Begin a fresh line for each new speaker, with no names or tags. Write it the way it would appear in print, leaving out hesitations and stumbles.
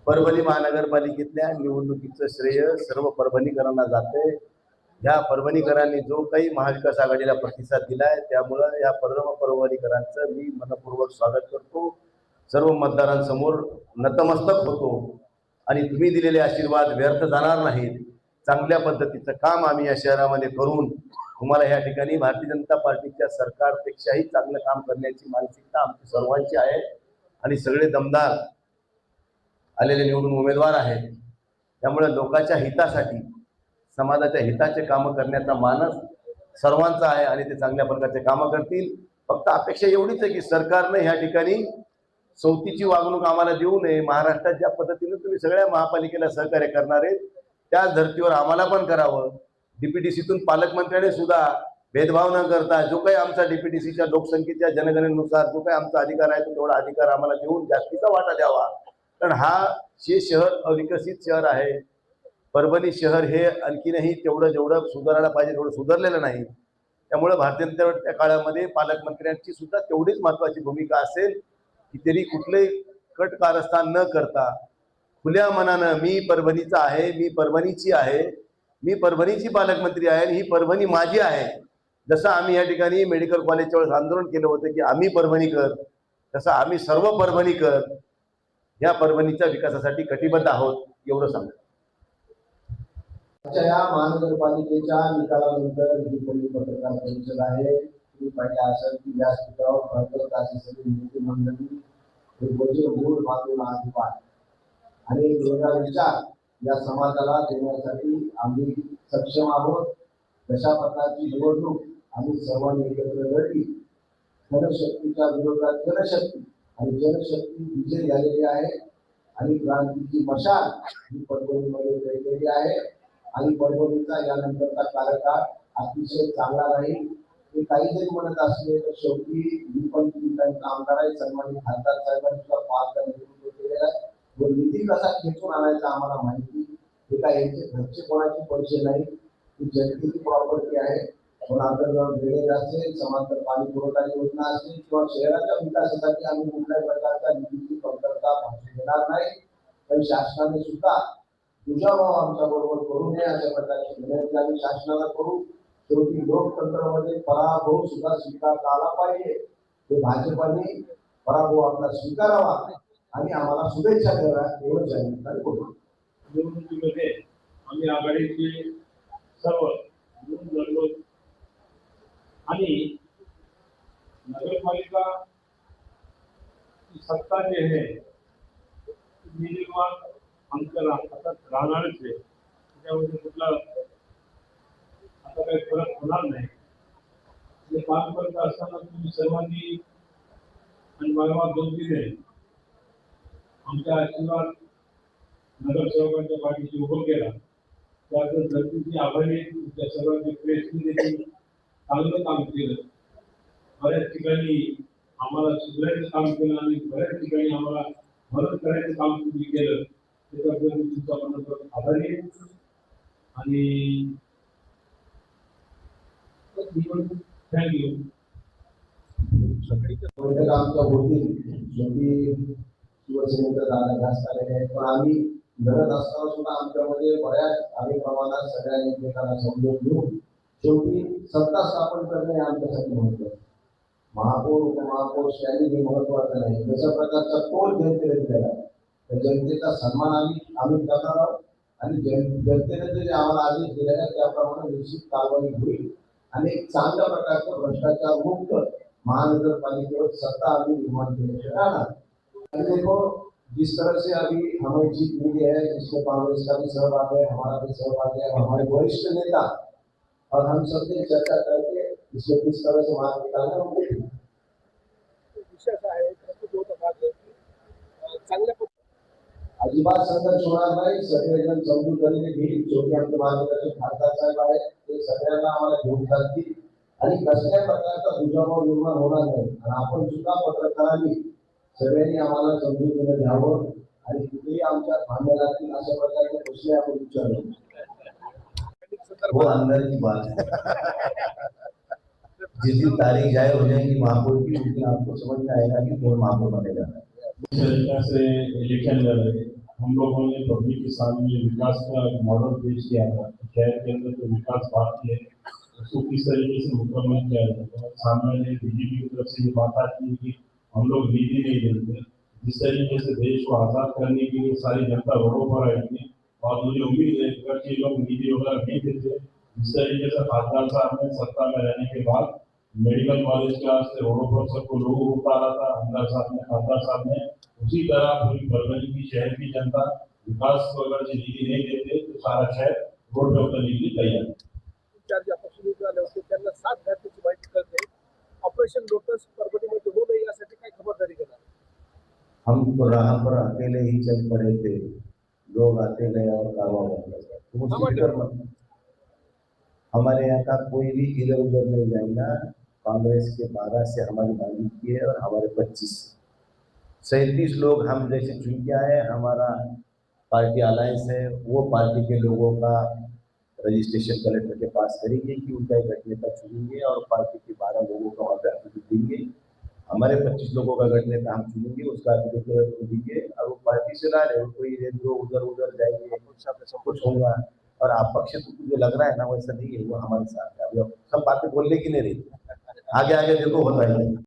परभणी महानगरपालिकेतल्या निवडणुकीचं श्रेय सर्व परभणीकरांना जाते। या परभणीकरांनी जो काही महाविकास आघाडीला प्रतिसाद दिलाय त्यामुळे या परभणीकरांचं मी मनपूर्वक स्वागत करतो। सर्व मतदारांसमोर नतमस्तक होतो आणि तुम्ही दिलेले आशीर्वाद व्यर्थ जाणार नाहीत। चांगल्या पद्धतीचं काम आम्ही या शहरामध्ये करून तुम्हाला या ठिकाणी भारतीय जनता पार्टीच्या सरकारपेक्षाही चांगलं काम करण्याची मानसिकता आमची सर्वांची आहे आणि सगळे दमदार आलेले निवडून उमेदवार आहेत। त्यामुळे लोकांच्या हितासाठी समाजाच्या हिताचे काम करण्याचा मानस सर्वांचा आहे आणि ते चांगल्या प्रकारचे काम करतील। फक्त अपेक्षा एवढीच आहे की सरकारने या ठिकाणी सवतीची वागणूक आम्हाला देऊ नये। महाराष्ट्रात ज्या पद्धतीने तुम्ही सगळ्या महापालिकेला सहकार्य करणार आहे त्याच धर्तीवर आम्हाला पण करावं। डीपीटीसीतून पालकमंत्र्याने सुद्धा भेदभाव न करता जो काही आमचा डीपीटीसीच्या लोकसंख्येच्या जनगणनेनुसार जो काही आमचा अधिकार आहे तो तेवढा अधिकार आम्हाला देऊन जास्तीचा वाटा द्यावा। कारण हे शहर अविकसित शहर आहे। परभणी शहर हे आणखीनही जेवढं सुधारायला पाहिजे तेवढं सुधारलेलं नाही। त्यामुळे भारतीय जनता पार्टीच्या काळामध्ये पालकमंत्र्यांची सुद्धा तेवढीच महत्त्वाची भूमिका असेल की तरी कुठलेही कट कारस्थान न करता खुल्या मनानं मी परभणीचा आहे, मी परभणीची आहे, मी परभणीची पालकमंत्री आहे आणि ही परभणी माझी आहे। जसं आम्ही या ठिकाणी मेडिकल कॉलेजच्या वेळेस आंदोलन केलं होतं की आम्ही परभणीकर, तसं आम्ही सर्व परभणीकर या परभणीच्या विकासासाठी कटिबद्ध आहोत एवढं सांगतो।
या महानगरपालिकेच्या निकालानंतर ही पहिली पत्रकार परिषद आहे। तुम्ही पाहिजे असाल की या ठिकाणावर भरपूर मंडळी मूळ मागून आदिवाद आणि 2004 या समाजाला देण्यासाठी आम्ही सक्षम आहोत। तशा प्रकारची निवडणूक आम्ही सर्वांनी एकत्र लढली। जनशक्तीच्या विरोधात जनशक्ती आणि जनशक्ती विजय झालेली आहे आणि क्रांतीची मशाल ही परभणीमध्ये पेटलेली आहे आणि परभणीचा यानंतरचा कार्यकाळ अतिशय चांगला राहील। ते काही जरी म्हणत असले तर शेवटी मी पण त्यांचा आमदार आहे, सन्मानित खासदार साहेबांनी सुद्धा 5 नेतृत्व केलेलं आहे। व निधी कसा खेचून आणायचा आम्हाला माहिती। हे काय यांचे घरचे कोणाचे पैसे नाही, ही जनतेची प्रॉपर्टी आहे। पण अंतर्गत ड्रेनेज असेल, समांतर पाणी पुरवठा योजना असेल किंवा शहराच्या विकासासाठी आम्ही कुठल्याही प्रकारच्या निधीची कमतरता भासू देणार नाही। पण शासनाने सुद्धा दुजाभाव आमच्या बरोबर करू नये अशा प्रकारची विनंती आम्ही शासनाला करू। शेवटी लोकतंत्रामध्ये पराभव सुद्धा स्वीकारता आला पाहिजे। ते भाजपाने पराभव आपला स्वीकारावा आणि आम्हाला शुभेच्छा द्याव्या एवढं जाहीर करू।
निवडणुकीमध्ये आम्ही आघाडीचे सर्व लढलो आणि नगरपालिका सत्ता जे आहे निर्माण आमच्या हातात राहणारच आहे। त्यामध्ये कुठला आता काही फरक होणार नाही। ते काम करत असताना तुम्ही सर्वांनी आणि मला 2-3 आहे आमच्या आशीर्वाद नगरसेवकांच्या पाठीशी उभं केला। त्यातून धरतीची आभारी तुमच्या सर्वांची प्रेसने देखील चांगलं काम केलं। बऱ्याच ठिकाणी आम्हाला सुधारायचं काम केलं आणि बऱ्याच ठिकाणी आम्हाला मदत करायचं काम तुम्ही केलं त्याच्याबद्दल मी तुमचा मनपूर्वक आभारी आहे। आणि थँक्यू।
आमच्या होती शेवटी शिवसेनेचा दादा जास्त आलेले आहेत, पण आम्ही लढत असताना सुद्धा आमच्यामध्ये बऱ्याच काही प्रमाणात सगळ्या एकमेकांना समजून घेऊन शेवटी सत्ता स्थापन करणे आमच्यासाठी महत्त्वाचं। महापौर उपमहापौर श्रेणी हे महत्त्वाचं नाही। जशा प्रकारचा तोल जनतेने दिलेला आहे तर जनतेचा सन्मान आम्ही करणार आहोत आणि जनतेने जे आम्हाला आदेश दिलेला आहे त्याप्रमाणे निश्चित कारवाई होईल आणि एक चांगल्या प्रकारचं भ्रष्टाचार मुक्त महानगरपालिकेवर सत्ता आम्ही निर्माण केल्याशिवाय राहणार। देखो जिस तरह से अभी हमें जीत मिली है जिसमें कांग्रेस का भी सहभाग है, हमारा भी सहभाग है, हमारे वरिष्ठ नेता और हम सबने चर्चा करके इसको किस तरह से मार्ग निकालना होगा। अजिबात संघर्ष होणार नाही। सगळेजण समजूतदारीने घेईल। शेवटी आमचे मार्गदर्शक खासदार साहेब आहेत ते सगळ्यांना आम्हाला घेऊन जातील आणि कसल्याही प्रकारचा दुजाभाव निर्माण होणार नाही। आणि आपण सुद्धा पत्रकारांनी सगळ्यांनी आम्हाला समजून घ्यावं आणि कुठेही आमच्या भांडण लागतील अशा प्रकारचे प्रश्न आपण विचारले।
वो अंदर की बात है। जिस दिन तारीख जाहिर हो जाएगी महापौर की उस दिन आपको समझ में आएगा कि कौन महापौर बनेगा।
से इलेक्शन लड़ रहे हम लोगों ने पब्लिक के सामने विकास का मॉडल पेश किया था। शहर के अंदर जो विकास बाकी है उसको किस तरीके से मुकम्मल किया जाएगा। सामने ने बीजेपी की तरफ से ये बात आती है कि हम लोग नीति नहीं देते। जिस तरीके से देश को आजाद करने के लिए सारी जनता रोडों पर आई थी और मुझे उम्मीद है कि ये लोग नीति वगैरह नहीं देते। जिस तरीके से खासदार साहब ने सत्ता में रहने के बाद मेडिकल कॉलेज के वास्ते रोडों पर सबको लोगों को उतारा था, हमदार साहब ने, खासदार साहब ने, उसी तरह पूरी परभणी की शहर की जनता विकास को अगर ये नीति नहीं देते तो सारा शहर रोड पे उतरने के लिए तैयार है।
चार ज्यापासून निघाले होते त्यांना 7 घातल्याची माहिती कळते. ऑपरेशन लोटस परभणीमध्ये होऊ नये यासाठी काय खबरदारी घेणार?
हम तो राह पर अकेले ही चल पड़े थे, लोग आते गए और कारवां बन गया। तुम उसकी फिक्र मत करो। हमारे यहाँ का कोई भी इधर उधर नहीं जाएगा। कांग्रेस के 12 से हमारी बाजी की है और हमारे 37 लोग हम जैसे चुन के आए। हमारा पार्टी अलायंस है, वो पार्टी के लोगों का रजिस्ट्रेशन कलेक्टर के पास करेंगे कि उनका एक गठनेता चुनेंगे और पार्टी के 12 लोगों का वहाँ पे एफिडेविट देंगे। हमारे 25 लोगों का गठनेता हम चुनेंगे, उसका एफिडेविट देंगे और वो पार्टी से ना रहे, कोई उधर उधर जाएंगे, सब कुछ होगा। और अपक्ष जो लग रहा है ना वैसा नहीं है, वो हमारे साथ है। अभी सब बातें बोलने की नहीं रही, आगे आगे देखो होता है।